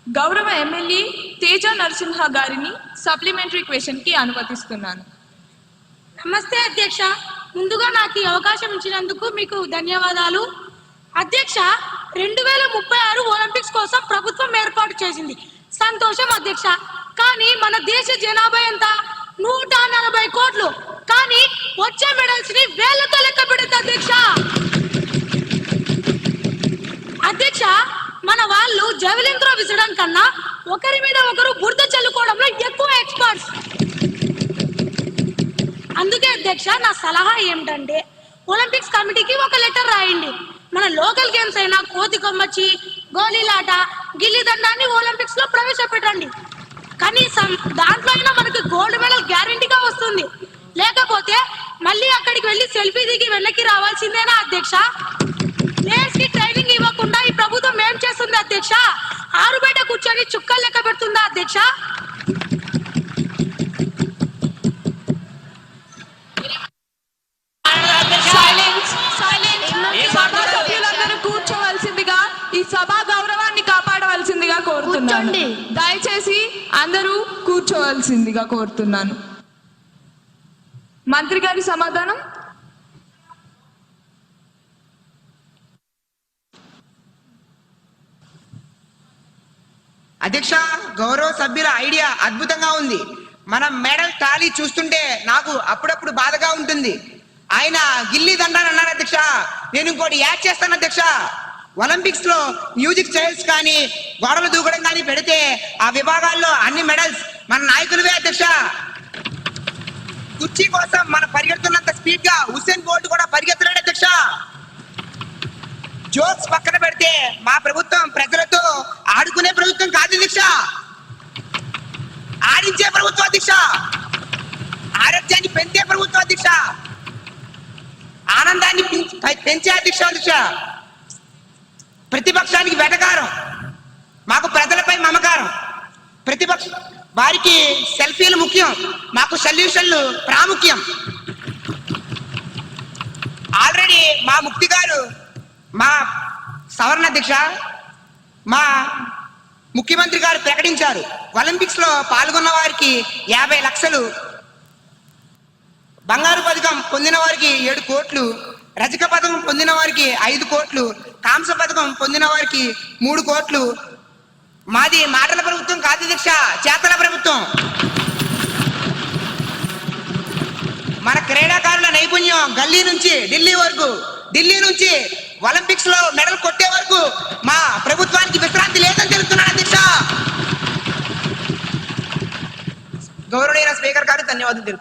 గౌరవ ఎమ్మెల్యే తేజ నరసింహ గారిని supplementary question కి అనుమతిస్తున్నాను. నమస్తే అధ్యక్ష, ముందుగా నాకు ఈ అవకాశం ఇచ్చినందుకు మీకు ధన్యవాదాలు. అధ్యక్ష, 2036 ఒలింపిక్స్ కోసం ప్రభుత్వం ఏర్పాటు చేసింది, సంతోషం అధ్యక్ష. కానీ మన దేశ జనాభా ఎంత? 140 కోట్లు. కానీ వచ్చే మెడల్స్ ని వేలతో లెక్క పెడుతుంది అధ్యక్ష. అధ్యక్ష, మన వాళ్ళు జెవెలిన్ త్రో విసరడం కన్నా ఒకరి మీద ఒకరు బురద చల్లుకోవడంలో ఎక్కువ ఎక్స్పర్ట్స్. అందుకే అధ్యక్ష, నా సలహా ఏమిటంటే ఒలింపిక్స్ కమిటీకి ఒక లెటర్ రాయండి. మన లోకల్ గేమ్స్ అయినా కోతి కొమ్మచ్చి, గోళీలాట, గిల్లి దండాన్ని ఒలింపిక్స్ లో ప్రవేశపెట్టండి. కనీసం దాంట్లో అయినా మనకి గోల్డ్ మెడల్ గ్యారంటీగా వస్తుంది. లేకపోతే మళ్ళీ అక్కడికి వెళ్ళి సెల్ఫీ దిగి వెనక్కి రావాల్సిందేనా అధ్యక్ష? ప్లేయర్స్ కి ట్రైనింగ్ ఇవ్వకుండా ఈ ప్రభుత్వం ఏం చేస్తుంది అధ్యక్ష? ఆరు బయట కూర్చొని చుక్కలు లెక్క పెడుతుందా అధ్యక్ష? సభ్యులందరూ కూర్చోవలసిందిగా, ఈ సభా గౌరవాన్ని కాపాడవలసిందిగా కోరుతున్నాను. దయచేసి అందరూ కూర్చోవలసిందిగా కోరుతున్నాను. మంత్రి గారి సమాధానం. అధ్యక్ష, గౌరవ సభ్యుల ఐడియా అద్భుతంగా ఉంది. మన మెడల్ టాలీ చూస్తుంటే నాకు అప్పుడప్పుడు బాధగా ఉంటుంది. ఆయన గిల్లీ దండాన్ని అన్నారు అధ్యక్ష, నేను ఇంకోటి యాడ్ చేస్తాను అధ్యక్ష. ఒలింపిక్స్ లో మ్యూజిక్ చైర్స్ కానీ గోడలు దూకడం కానీ పెడితే ఆ విభాగాల్లో అన్ని మెడల్స్ మన నాయకులవే అధ్యక్ష. కుర్చీ కోసం మనం పరిగెడుతున్నంత స్పీడ్ గా హుస్సేన్ బోల్ట్ కూడా పరిగెత్తలేడు అధ్యక్ష. జోక్స్ పక్కన పెడితే మా ప్రభుత్వం ప్రజలతో ఆడుకునే ప్రభుత్వం కాదు అధ్యక్ష, ఆడించే ప్రభుత్వం అధ్యక్ష, ఆరోగ్యాన్ని పెంచే ప్రభుత్వం అధ్యక్ష, ఆనందాన్ని పెంచే అధ్యక్ష. ప్రతిపక్షానికి వెటకారం, మాకు ప్రజలపై మమకారం. ప్రతిపక్ష వారికి సెల్ఫీలు ముఖ్యం, మాకు సొల్యూషన్లు ప్రాముఖ్యం. ఆల్రెడీ మా ముక్తి గారు, మా సవరణ అధ్యక్ష, మా ముఖ్యమంత్రి గారు ప్రకటించారు, ఒలింపిక్స్ లో పాల్గొన్న వారికి 50 లక్షలు, బంగారు పథకం పొందిన వారికి 7 కోట్లు, రజక పథకం పొందిన వారికి 5 కోట్లు, కాంస్య పథకం పొందిన వారికి 3 కోట్లు. మాది మాటల ప్రభుత్వం కాదు అధ్యక్ష, చేతల ప్రభుత్వం. మన క్రీడాకారుల నైపుణ్యం గల్లీ నుంచి ఢిల్లీ వరకు, ఢిల్లీ నుంచి ఒలింపిక్స్ లో మెడల్ కొట్టే వరకు మా ప్రభుత్వానికి విశ్రాంతి లేదని తెలుస్తున్నాను అధ్యక్ష. గౌరవనీయ స్పీకర్ గారు ధన్యవాదాలు తెలుపు.